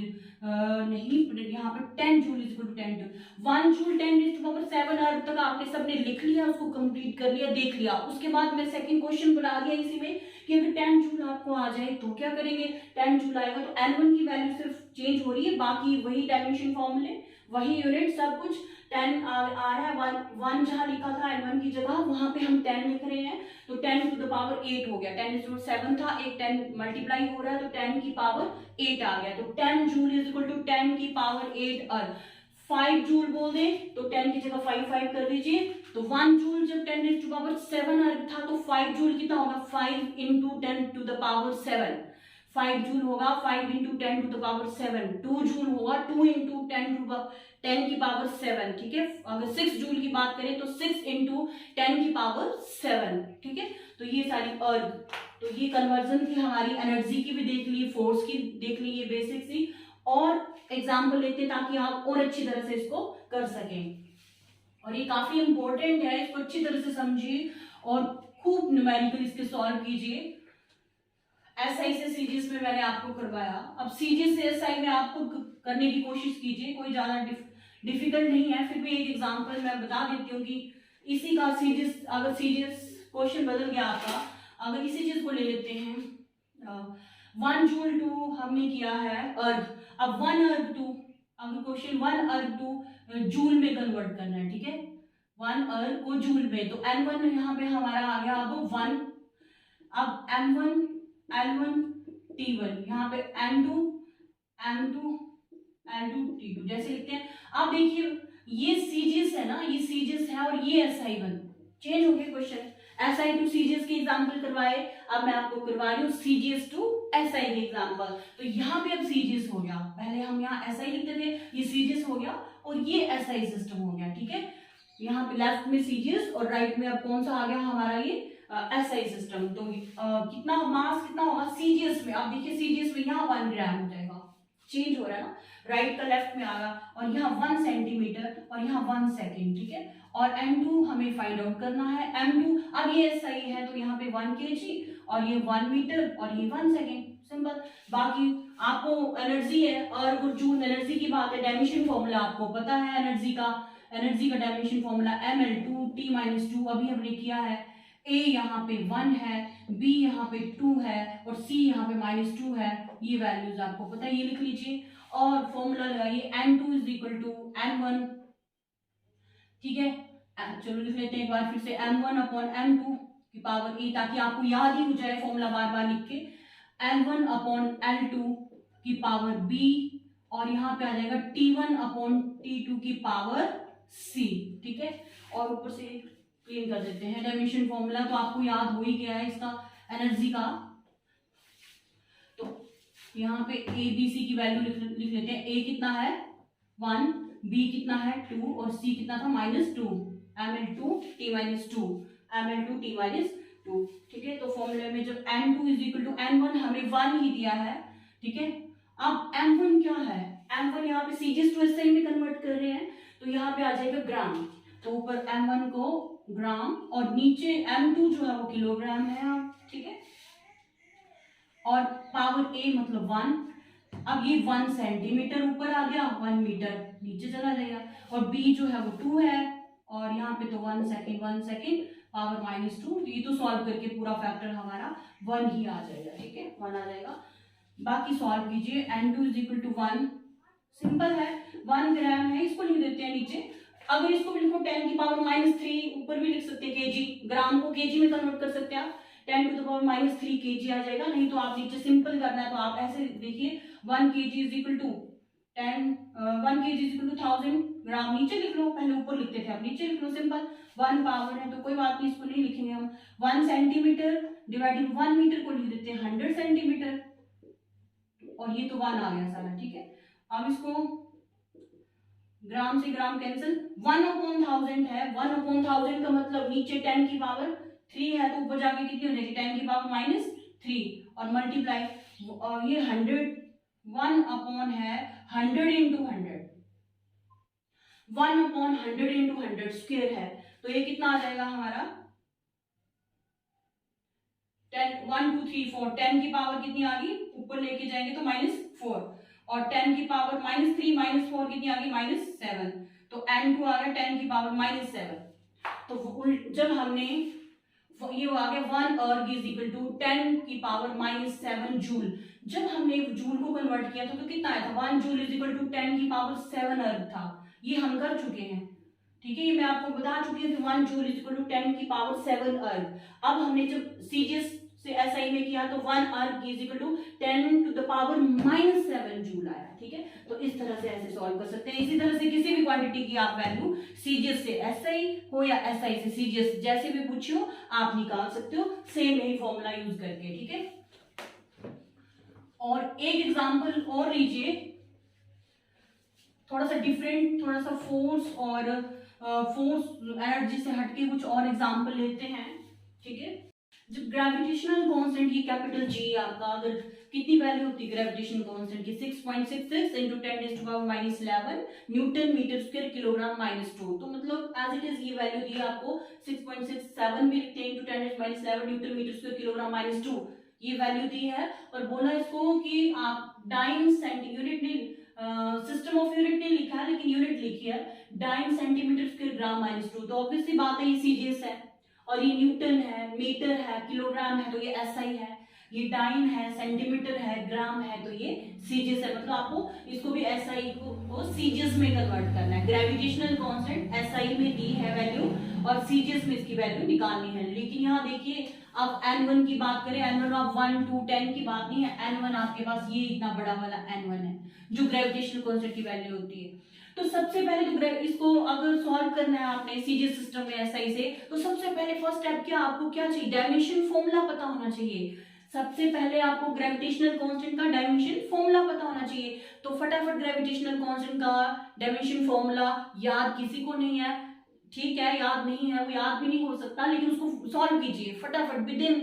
नहीं, यहाँ पे 10 joule is equal to 10 joule, 1 joule 10 to power 7 erg तक आपने सबने लिख लिया, उसको कंप्लीट कर लिया, देख लिया। उसके बाद मैं सेकंड क्वेश्चन बना दिया इसी में कि अगर 10 जूल आपको आ जाए तो क्या करेंगे, 10 जूल आएगा तो N1 की वैल्यू सिर्फ चेंज हो रही है, बाकी वही डायमेंशन फॉर्मूले, वही यूनिट, सब कुछ 10 आ रहा है, 1 जहां लिखा था N1 की जगह वहां पे हम 10 लिख रहे हैं, तो 10 टू द पावर 8 हो गया, 10 टू 7 था, एक 10 मल्टीप्लाई हो रहा है तो 10 की पावर 8 आ गया, तो 10 जूल इज इक्वल टू 10 की पावर 8 अर्थ। 5 जूल बोल दे तो 10 की जगह 5 कर दीजिए, तो 1 जूल जब 10 टू पावर 7 अर्थ था तो 5 जूल कितना होगा, 5 into 10 to the power 7, 5 joule होगा 5 into 10 to the power 7, 2 joule होगा 2 इंटू 10 की पावर 7, ठीक है। अगर 6 जूल की बात करें तो 6 इंटू 10 की पावर 7, ठीक है। तो ये सारी अर्ग, तो ये कन्वर्जन थी हमारी, एनर्जी की भी देख ली, फोर्स की देख ली, ये बेसिक सी, और एग्जाम्पल लेते हैं ताकि आप और अच्छी तरह से इसको कर सकें। और ये काफी इंपॉर्टेंट है, इसको अच्छी तरह से समझिए और खूब न्यूमेरिकल इसके सॉल्व कीजिए। एसआई से सीजीएस में मैंने आपको करवाया, अब सीजीएस से एसआई में आपको करने की कोशिश कीजिए, कोई ज्यादा डिफिकल्ट नहीं है, फिर भी एक एग्जांपल मैं बता देती हूँ कि इसी का सीजीएस, अगर सीजीएस क्वेश्चन बदल गया आपका, अगर इसी चीज को ले लेते हैं 1 जूल टू हमने किया है अर्ग, अब 1 अर्ग टू, अगर क्वेश्चन 1 अर्ग टू जूल में कन्वर्ट करना है, ठीक है, 1 अर्ग को जूल में, तो N1 यहाँ पे हमारा आ गया अब 1, अब M1 L1 T1, यहाँ पे N2 M2 L2 T2 जैसे लिखते हैं। अब देखिए ये सीजीएस है ना, ये सीजीएस है और ये SI1, चेंज हो गए क्वेश्चन, SI टू सीजीएस के एग्जांपल करवाए, अब मैं आपको करवा रही हूँ सीजीएस टू SI के एग्जांपल। तो यहाँ पे अब सीजीएस हो गया, पहले हम यहाँ SI लिखते थे, ये सीजीएस हो गया और ये SI सिस्टम हो गया, ठीक है। यहाँ पे लेफ्ट में सीजीएस और राइट में अब कौन सा आ गया हमारा ये SI सिस्टम। तो कितना मास कितना होगा सीजीएस में, आप देखिए सीजीएस में यहाँ 1 ग्राम हो जाएगा, चेंज हो रहा है ना, राइट का लेफ्ट में आएगा, और यहाँ 1 सेंटीमीटर और यहाँ 1 सेकेंड, ठीक है। और M2 हमें फाइंड आउट करना है, M2 अब ये SI है तो यहाँ पे 1 kg और ये 1 मीटर और ये 1 सेकेंड, सिंपल। बाकी आपको एनर्जी है और जूल एनर्जी की बात है, डायमेंशन फॉर्मूला आपको पता है एनर्जी का डायमेंशन फॉर्मूला mL2T-2, अभी हमने किया है। A यहाँ पे 1 है, B यहाँ पे 2 है और C यहाँ पे -2 है, ये वैल्यूज आपको पता है, ये लिख लीजिए और फॉर्मूला लगाइए N2 is equal to N1, ठीक है। चलो लिख लेते हैं एक बार फिर से, M1 अपॉन M2 की पावर E, ताकि आपको याद ही हो जाए फॉर्मूला बार बार लिख के, N1 अपॉन L2 की पावर B, और यहाँ पे आ जाएगा T1 अपॉन T2 की पावर C, ठीक है। और ऊपर से क्लीन कर देते हैं, डायमेंशन फॉर्मूला तो आपको याद हो ही गया है इसका एनर्जी का। तो यहाँ पे A B C की वैल्यू लिख लेते हैं, A कितना है 1, B कितना है 2 और C कितना था -2, mL2T-2, mL2T-2, ठीक है। तो फॉर्मूले में जब N2 is equal to N1 हमें 1 ही दिया है, ठीक है। अब M1 क्या है, M1 यहाँ पे सीजीएस टू SI में कन्वर्ट कर रहे हैं, तो यहाँ पे आ जाएगा ग्राम, तो ऊपर M1 को ग्राम और नीचे M2 जो है वो किलोग्राम है, ठीक है। और पावर A मतलब 1, अब ये 1 सेंटीमीटर ऊपर आ गया, 1 मीटर नीचे चला जाएगा, और B जो है वो 2 है, और यहाँ पे तो 1 सेकेंड पावर -2, ये तो सॉल्व करके पूरा फैक्टर हमारा 1 ही आ जाएगा, ठीक है, 1 आ जाएगा। बाकी सॉल्व कीजिए, N2 is equal to 1, simple है, 1 ग्राम है, इसको लिख देते हैं नीचे। अगर इसको लिखो 10 की पावर -3, ऊपर भी लिख सकते हैं केजी, ग्राम को केजी में कन्वर्ट कर सकते हैं आप, 10 टू द पावर -3 केजी आ जाएगा। नहीं तो आप नीचे सिंपल करना है तो आप ऐसे देखिए 1 kg is equal to 1 kg is equal to 1000 gram, नीचे लिख लो, पहले ऊपर लिखते थे आप नीचे लिख लो, सिंपल। 1 पावर है तो कोई बात नहीं, इसको नहीं लिखेंगे हम। 1 सेंटीमीटर डिवाइडेड 1 मीटर को लिख देते हैं 100 सेंटीमीटर, और ये तो 1 आ गया सारा, ठीक है। अब इसको ग्राम से ग्राम कैंसिल, 1/1000 है, 1/1000 का मतलब नीचे 10 की पावर 3 है तो ऊपर जाके कितनी हो जाएगी 10 की पावर -3 और मल्टीप्लाई, और ये 100 1 अपॉन है 100 इंटू 100, 1/100 इंटू 100 स्क्वेयर है, तो ये कितना आ जाएगा हमारा 10, 1 2 3 4, 10 की पावर कितनी आ गई, ऊपर लेके जाएंगे तो -4, और 10 की पावर -3 -4 कितनी आ गई -7, तो n2 आ गया 10 की पावर -7। तो जब हमने ये आ गया 1 अर्ग इज इक्वल टू 10 की पावर -7 जूल। जब हमने जूल को कन्वर्ट किया था तो कितना आया था, 1 जूल इज इक्वल टू 10 की पावर 7 अर्ग था। ये हम कर चुके हैं, ठीक है, ये मैं आपको बता चुकी हूँ कि 1 जूल इज इक्वल टू 10 की पावर 7 अर्ग। अब हमने जब सीजीएस से एसआई में किया तो 1 erg is equal to 10 to the power -7 joule आया, ठीक है। तो इस तरह से ऐसे सॉल्व कर सकते हैं। इसी तरह से किसी भी क्वांटिटी की आप वैल्यू सीजीएस से एसआई हो या एसआई से सीजीएस, जैसे भी पूछी हो आप निकाल सकते हो, सेम यही फॉर्मूला यूज करके, ठीक है। और एक एग्जांपल और लीजिए, थोड़ा सा डिफरेंट, थोड़ा सा फोर्स और फोर्स एनर्जी से हटके कुछ और एग्जांपल लेते हैं, ठीक है। जब ग्रेविटेशनल कांस्टेंट की कैपिटल जी आपका अगर कितनी वैल्यू होती है ग्रेविटेशनल कांस्टेंट की 6.66 into 10⁻⁻11 newton metre square kilogram -2, तो मतलब एज इट इज ये वैल्यू दी है आपको 6.67 भी लिखते हैं into 10⁻11 newton metre square kilogram -2, ये वैल्यू दी है। और बोला इसको कि आप डाइन सेंटी यूनिट नहीं, सिस्टम ऑफ यूनिट नहीं लिखा है लेकिन यूनिट लिखी है, डाइन सेंटीमीटर स्क्वायर ग्राम -2, तो ऑब्वियसली बात है ये सीजीएस है, और ये न्यूटन है, मीटर है, किलोग्राम है, तो ये एसआई है, ये डाइन है, सेंटीमीटर है, ग्राम है, तो ये सीजीएस है। मतलब आपको इसको भी एसआई को सीजीएस में कन्वर्ट करना है। ग्रेविटेशनल कांस्टेंट एसआई में दी है वैल्यू और सीजीएस में इसकी वैल्यू निकालनी है। लेकिन यहाँ देखिए आप n1 की बात करें, n1 आप 1 2 10 की बात नहीं है, n1 आपके पास ये इतना बड़ा वाला n1 है जो ग्रेविटेशनल कांस्टेंट की वैल्यू होती है। तो सबसे पहले तो इसको अगर सॉल्व करना है आपने सीजीएस सिस्टम में एसआई से, तो सबसे पहले फर्स्ट स्टेप क्या आपको क्या चाहिए, डायमेंशन फॉर्मूला पता होना चाहिए। सबसे पहले आपको ग्रेविटेशनल कांस्टेंट का डायमेंशन फॉर्मूला पता होना चाहिए। तो फटाफट ग्रेविटेशनल कांस्टेंट का डायमेंशन फॉर्मूला याद किसी को नहीं है, ठीक है, याद नहीं है, वो याद भी नहीं हो सकता, लेकिन उसको सॉल्व कीजिए फटाफट, with in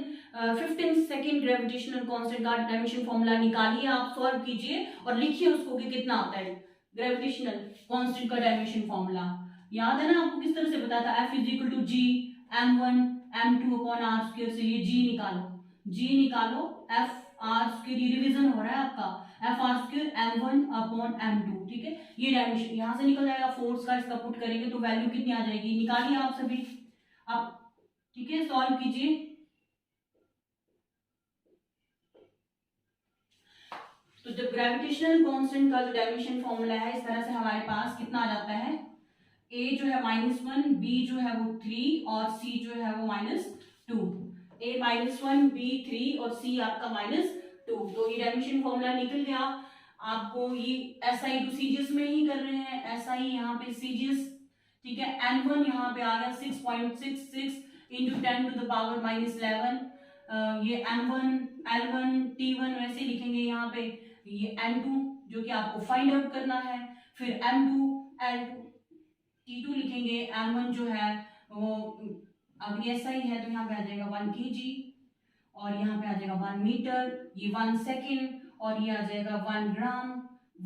15 second gravitational constant का डायमेंशन फॉर्मूला निकालिए, आप सॉल्व कीजिए और लिखिए उसको कि कितना आता है ग्रेविटेशनल कांस्टेंट का डायमेंशन फॉर्मूला। याद है ना आपको किस तरह से बताया था, F is equal to G m1 m2 upon r square से ये जी निकालो F आर स्क्वायर, ये रिवीजन हो रहा है आपका, F r square m1 upon m2, ठीक है। ये डायमेंशन यहाँ से निकल जाएगा, फोर्स का इसका पुट करेंगे तो वैल्यू कितनी आ जाएगी, निकालिए आप सभी आप, ठीक है, सॉल्व कीजिए। तो जब ग्रेविटेशनल कांस्टेंट का जो डायमेंशन फॉर्मूला है इस तरह से हमारे पास कितना आ जाता है, a जो है -1, b जो है वो 3 और c जो है वो -2, a -1 b 3 और c आपका -2, तो ये डायमेंशन फॉर्मूला निकल गया। आपको ये एसआई टू सीजीएस में ही कर रहे हैं, एसआई यहाँ पे सीजीएस, ठीक है। n1 यहाँ पे आ गया 6.66 into 10 to the power -11, ये m1 l1 t1 वैसे लिखेंगे यहाँ पे, ये n2 जो कि आपको फाइंड आउट करना है, फिर m2 l2 t2 लिखेंगे, m1 जो है वो अगर एसआई है तो यहाँ पे आ जाएगा 1 kg और यहाँ पे आ जाएगा 1 मीटर, ये 1 सेकेंड, और ये आ जाएगा 1 ग्राम,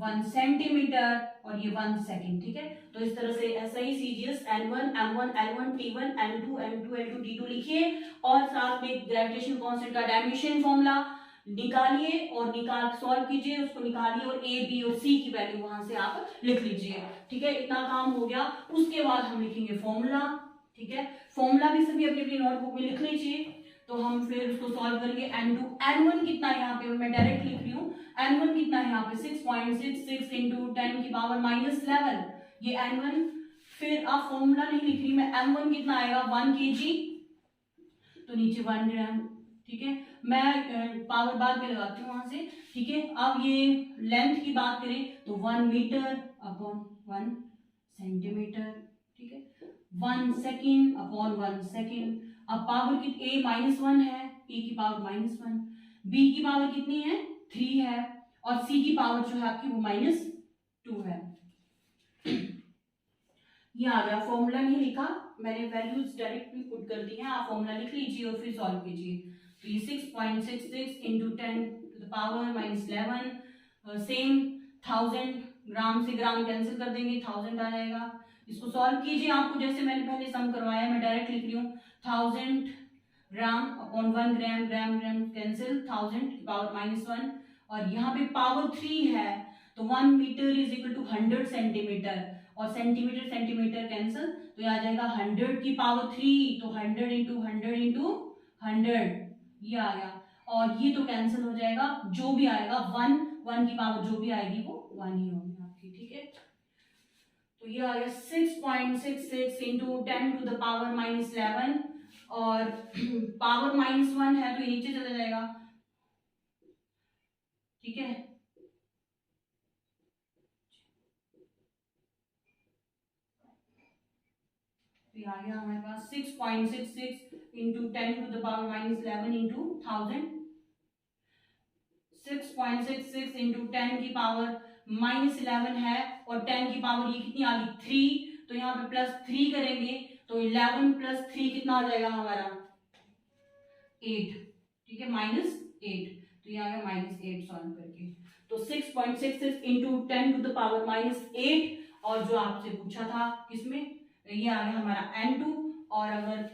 1 सेंटीमीटर और ये 1 सेकेंड, ठीक है। तो इस तरह से SI CGS n1 m1 l1 t1 m2 m2 l2 t2 लिखिए और साथ में ग्रेविटेशन कांस्टेंट का डायमेंशन फॉर्मूला निकालिए और निकाल सॉल्व कीजिए, उसको निकालिए और ए बी और सी की वैल्यू वहां से आप लिख लीजिए, ठीक है। इतना काम हो गया। उसके बाद हम लिखेंगे फॉर्मूला, ठीक है। फॉर्मूला भी सभी अपनी अपनी नोटबुक में लिख लीजिए। तो हम फिर उसको सॉल्व करेंगे, n1 कितना है यहाँ पे मैं डायरेक्ट लिख रही हूँ, n1 कितना है यहाँ पे 6.66 into 10 की पावर -11, ये n1। फिर आप फॉर्मूला नहीं लिख रही मैं, m1 कितना आएगा 1 kg, तो नीचे 1 ग्राम, ठीक है। मैं पावर बाद में लगाती हूँ वहां से, ठीक है। अब ये लेंथ की बात करें तो 1 मीटर अपॉन 1 सेंटीमीटर, ठीक है। 1 सेकेंड अपॉन 1 सेकेंड। अब पावर की a -1 है, a की पावर -1, b की पावर कितनी है 3 है और c की पावर जो है आपकी वो -2 है। ये आ गया, फॉर्मूला नहीं लिखा मैंने, वैल्यूज डायरेक्टली पुट कर दी हैं, आप फॉर्मूला लिख लीजिए और फिर सॉल्व कीजिए। तो ये 6.66 into 10 to the power -11, same 1000 ग्राम से ग्राम कैंसिल कर देंगे, 1000 आ जाएगा, इसको सॉल्व कीजिए। आपको जैसे मैंने पहले सम करवाया, मैं डायरेक्ट लिख रही हूँ 1000 gram upon 1 gram, gram gram cancel, 1000 power -1, और यहाँ पे पावर 3 है तो 1 metre is equal to 100 centimetre, और सेंटीमीटर सेंटीमीटर कैंसिल, तो ये आ जाएगा 100 की पावर 3, तो 100 इंटू 100 इंटू 100 ये आ गया, और ये तो कैंसिल हो जाएगा, जो भी आएगा 1 की पावर जो भी आएगी वो 1 ही होगी आपकी, ठीक है। तो ये आ गया 6.66 इंटू 10 टू द पावर -11, और पावर -1 है तो ये नीचे चला जाएगा, ठीक है। तो ये आ गया हमारे पास 6.66 into 10 to the power -11 into 1000, 6.66 into 10 की पावर -11 है, और 10 की पावर ये कितनी आ गई 3, तो यहाँ पे +3 करेंगे तो 11 + 3 कितना हो जाएगा हमारा 8, ठीक है, -8, तो ये आ गया -8 सॉल्व करके। तो 6.66 इंटू 10 टू द पावर -8, और जो आपसे पूछा था किसमें, ये आ गया हमारा N2, और अगर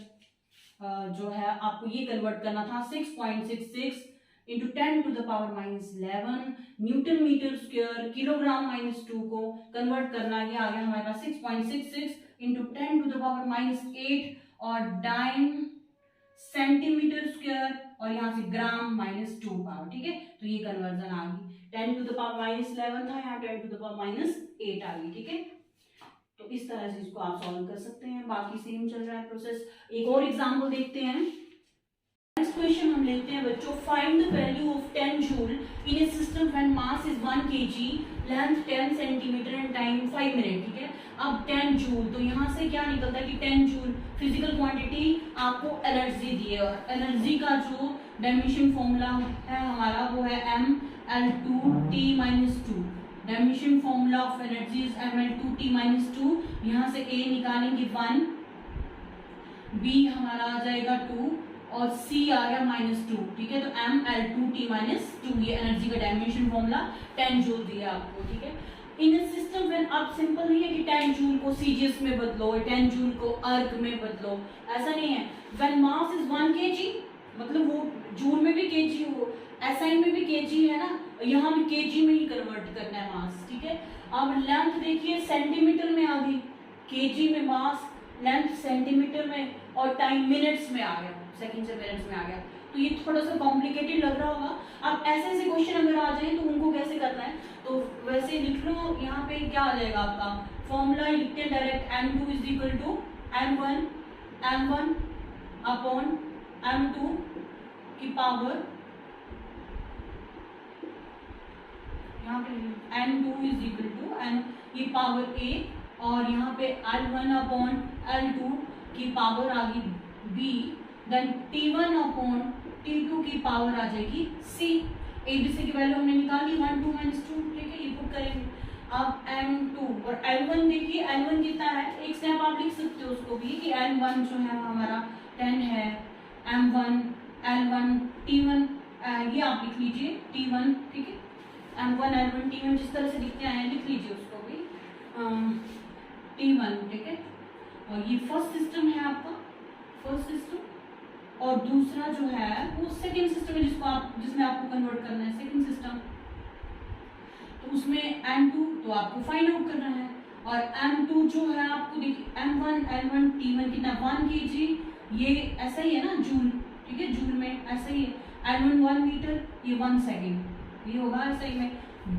जो है आपको ये कन्वर्ट करना था 6.66 into 10 to the power -11 newton metre square kilogram -2 को कन्वर्ट करना, ये आ गया हमारे पास 6.66 इंटू 10 टू द पावर -8 और डाइन सेंटीमीटर स्क्वायर, और यहाँ से ग्राम -2 पावर, ठीक है। तो ये कन्वर्जन आ गई, 10 टू द पावर -11 था, यहाँ 10 टू द पावर -8 आ गई, ठीक है। तो इस तरह से इसको आप सॉल्व कर सकते हैं, बाकी सेम चल रहा है प्रोसेस। एक और एग्जाम्पल देखते हैं। नेक्स्ट क्वेश्चन हम लेते हैं बच्चों, find the value of 10 joule in A system when mass is 1 kg, length 10 centimetre and time 5 minute, ठीक है। अब 10 जूल, तो यहाँ से क्या निकलता है कि 10 जूल फिजिकल क्वांटिटी आपको एनर्जी दी है, और एनर्जी का जो डायमेंशन फॉर्मूला है हमारा वो है mL2T-2, dimension formula of energy is mL2T-2, यहाँ से A निकालेंगे 1, B हमारा आ जाएगा 2, और C आ गया -2, ठीक है। तो mL2T-2 ये एनर्जी का डायमेंशन फॉर्मूला 10 जूल दिया आपको, ठीक है। इन सिस्टम व्हेन, अब सिंपल नहीं है कि 10 जूल को सीजीएस में बदलो, 10 जूल को अर्ग में बदलो, ऐसा नहीं है। व्हेन मास इज 1 kg, मतलब वो जूल में भी केजी हो, एसआई में भी केजी है ना, यहाँ भी केजी में ही कन्वर्ट करना है मास, ठीक है। अब लेंथ देखिए सेंटीमीटर में आ गई, केजी में मास, लेंथ सेंटीमीटर में, और टाइम मिनट्स में आ गया, सेकंड से मिनट्स में आ गया। तो ये थोड़ा सा कॉम्प्लिकेटेड लग रहा होगा। अब ऐसे ऐसे क्वेश्चन अगर आ जाए तो उनको कैसे करना है, तो वैसे लिख लो, यहाँ पे क्या आ जाएगा आपका फॉर्मूला, लिखते हैं direct m2 is equal to m1 upon m2 की पावर, यहाँ पे n2 is equal to n की पावर a, और यहाँ पे l1 अपॉन l2 की पावर आ गई b, then t1 upon t2 की पावर आ जाएगी c। abc की वैल्यू हमने निकाली 1 2 -2, ठीक है, ये पुट करेंगे। अब n2 और l1 देखिए, l1 कितना है, एक स्टेप आप लिख सकते हो उसको भी कि l1 जो है हमारा 10 है, m1 l1 t1 ये आप लिख लीजिए t1, ठीक है, m1 l1 t1 जिस तरह से लिखते हैं लिख लीजिए उसको भी t1, ठीक है। और ये फर्स्ट सिस्टम है आपका, फर्स्ट सिस्टम, और दूसरा जो है वो सेकंड सिस्टम है जिसमें आपको कन्वर्ट करना है, सेकंड सिस्टम। तो उसमें m2 तो आपको फाइंड आउट करना है, और m2 जो है आपको देखिए m1 l1 t1 कितना 1 kg, ये ऐसा ही है ना जूल, ठीक है, जूल में ऐसा ही है, l1 1 मीटर, ये 1 सेकेंड, ये होगा ऐसा ही में।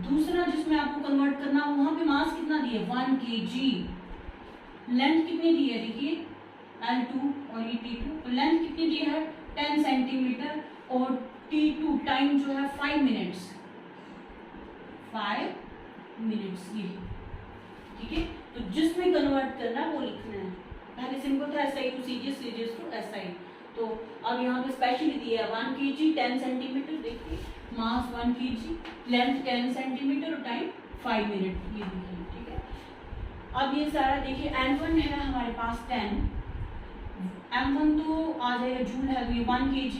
दूसरा जिसमें आपको कन्वर्ट करना, वहां पे मास कितना दिए 1 kg, लेंथ कितनी दी है देखिए L2 और ये T2, तो लेंथ कितनी दी है 10 सेंटीमीटर, और T2 टाइम जो है 5 मिनट्स, 5 मिनट्स ये, ठीक है। तो जिसमें कन्वर्ट करना है वो लिखना है, पहले सिंपल था SI to CGS, CGS to SI। तो अब यहाँ पे स्पेशली दिया है 1 kg 10 सेंटीमीटर, देखिए मास 1 kg, लेंथ 10 सेंटीमीटर और टाइम 5 मिनट, ये देखिए, ठीक है। अब ये सारा देखिए N1 है हमारे पास 10, M1 तो आ जाएगा जूल है, ये 1 kg,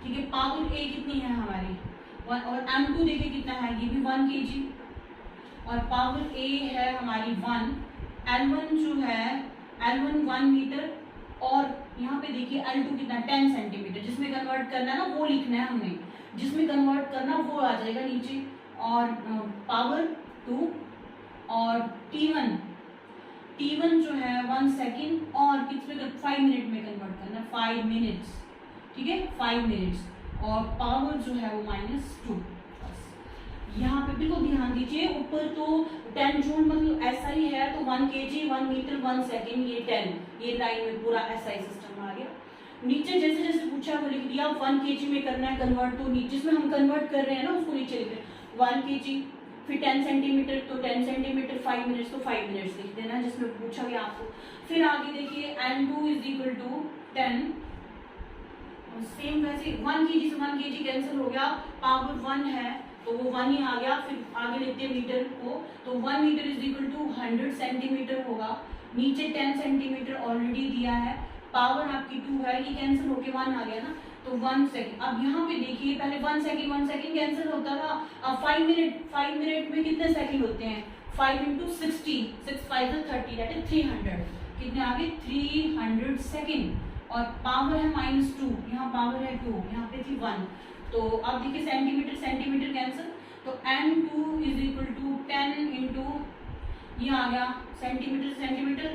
ठीक है। पावर A कितनी है हमारी, और M2 देखिए कितना है, ये भी 1 kg, और पावर ए है हमारी 1, L1 जो है L1 1 मीटर, और यहाँ पे देखिए L2 कितना 10 सेंटीमीटर, जिसमें कन्वर्ट करना है ना वो लिखना है हमने, जिसमें कन्वर्ट करना वो आ जाएगा नीचे। और पावर 2 और T1 जो है 1 सेकेंड, और कितने 5 मिनट में कन्वर्ट करना है, 5 मिनट्स, ठीक है 5 मिनट्स। और पावर जो है वो -2। यहाँ पे बिल्कुल ध्यान दीजिए, ऊपर तो 10 जूल मतलब ऐसा ही है, तो 1 kg 1 मीटर 1 सेकेंड, ये 10, ये लाइन में पूरा ऐसा ही सिस्टम आ गया। नीचे जैसे जैसे पूछा वो लिख दिया, 1 kg में करना है कन्वर्ट, तो नीचे जिसमें हम कन्वर्ट कर रहे हैं ना उसको नीचे लिख रहे हैं 1 kg, फिर 10 सेंटीमीटर तो 10 सेंटीमीटर, 5 मिनट्स तो 5 मिनट्स लिख देना जिसमें पूछा गया आपको। फिर आगे देखिए N2 = 10, सेम वैसे 1 kg से 1 kg कैंसिल हो गया, पावर 1 है तो वो 1 ही आ गया। फिर आगे लिखते हैं मीटर को, तो 1 मीटर = 100 सेंटीमीटर होगा, नीचे 10 सेंटीमीटर ऑलरेडी दिया है, पावर आपकी 2 है, ये कैंसिल होके 1 आ गया ना, तो 1 सेकेंड। अब यहाँ पे देखिए पहले 1 सेकेंड कैंसिल होता था, अब 5 मिनट में कितने सेकेंड होते हैं, 5 × 60, 6 5 30, दैट इज 300, कितने आ गए 300 सेकेंड। और पावर है -2, यहाँ पावर है 2, यहाँ पे थी 1, तो अब देखिए सेंटीमीटर कैंसिल, तो N2 = 10 × ये आ गया सेंटीमीटर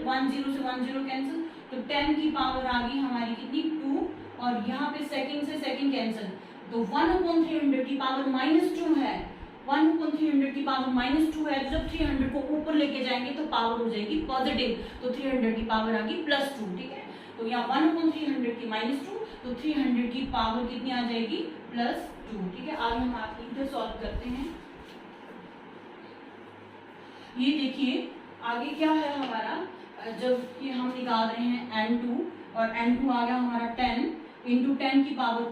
10 से 10 कैंसिल, तो 10 की पावर आ गई हमारी कितनी 2, और यहाँ पे सेकंड से सेकंड कैंसिल, तो 1/300 की पावर -2 है, 1/300 की पावर -2 है, जब 300 को ऊपर लेके जाएंगे तो पावर हो जाएगी पॉजिटिव, तो 300 की पावर आ गई +2, ठीक है। तो यहाँ 1/300 की -2, तो 300 की पावर कितनी आ जाएगी +2, ठीक है। आगे हम आपकी इधर सॉल्व करते हैं। ये देखिए आगे क्या है हमारा, जब ये हम निकाल रहे हैं N2, और N2 आ गया हमारा 10 × 10 की पावर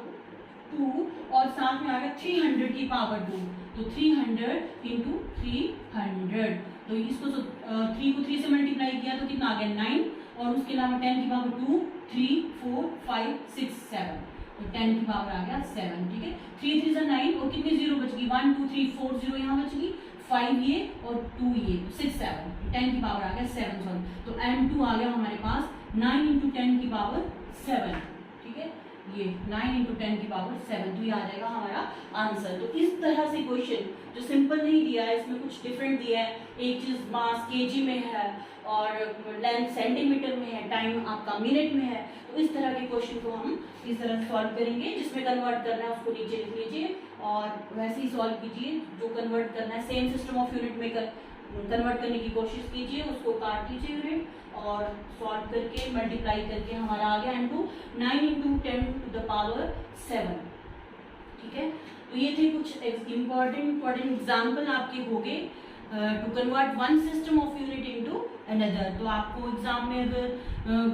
2, और साथ में आ गया 300 की पावर 2, तो 300 × 300, तो इसको 3 को 3 से मल्टीप्लाई किया तो कितना आ गया 9, और उसके अलावा 10 की पावर 2, 3 4 5 6 7, तो 10 की पावर आ गया 7, ठीक है। 3 3 9, और कितनी जीरो बच गई 1 2 3 4 जीरो यहाँ बच गई, 5 ये और 2 ये, 6 7, 10 की पावर आ गया 7, सॉरी, तो N2 आ गया हमारे पास 9 × 10 की पावर 7, ठीक है, ये 9 × 10 की पावर 7, तो ये आ जाएगा हमारा आंसर। तो इस तरह से क्वेश्चन जो सिंपल नहीं दिया है, इसमें कुछ डिफरेंट दिया है, एक चीज मास केजी में है और लेंथ सेंटीमीटर में है, टाइम आपका मिनट में है, तो इस तरह के क्वेश्चन को हम इस तरह सॉल्व करेंगे। जिसमें कन्वर्ट करना है उसको नीचे लिख लीजिए और वैसे ही सॉल्व कीजिए, जो कन्वर्ट करना है सेम सिस्टम ऑफ यूनिट में कन्वर्ट करने की कोशिश कीजिए, उसको काट लीजिए यूनिट और सॉल्व करके मल्टीप्लाई करके हमारा आ गया N2 9 × 10⁻7, ठीक है। तो ये थे कुछ इम्पोर्टेंट एग्जाम्पल आपके हो गए to convert one system of unit into another. तो आपको एग्जाम में अगर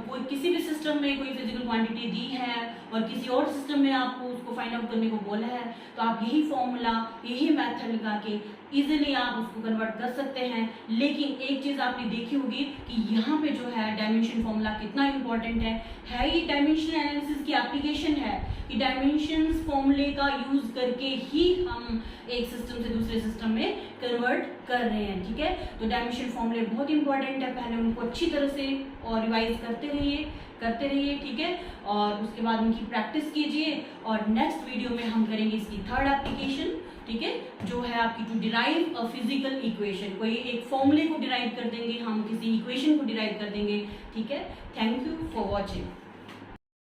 कोई किसी भी सिस्टम में कोई फिजिकल क्वांटिटी दी है और किसी और सिस्टम में आपको उसको फाइंड आउट करने को बोला है, तो आप यही फॉर्मूला यही मेथड लगा के इजीली आप उसको कन्वर्ट कर सकते हैं। लेकिन एक चीज़ आपने देखी होगी कि यहाँ पे जो है डायमेंशन फॉर्मूला कितना इंपॉर्टेंट है ये डायमेंशनल एनालिसिस की एप्लीकेशन है कि डायमेंशंस फॉर्मूले का यूज करके ही हम एक सिस्टम से दूसरे सिस्टम में कन्वर्ट कर रहे हैं, ठीक है। तो डायमेंशन फॉर्मूले बहुत इंपॉर्टेंट है, पहले उनको अच्छी तरह से और रिवाइज करते रहिए, ठीक है, और उसके बाद उनकी प्रैक्टिस कीजिए। और नेक्स्ट वीडियो में हम करेंगे इसकी थर्ड एप्लीकेशन, ठीक है, जो है आपकी to derive a physical equation. कोई एक फॉर्मूले को डिराइव कर देंगे हम, किसी इक्वेशन को डिराइव कर देंगे, ठीक है। Thank you for watching.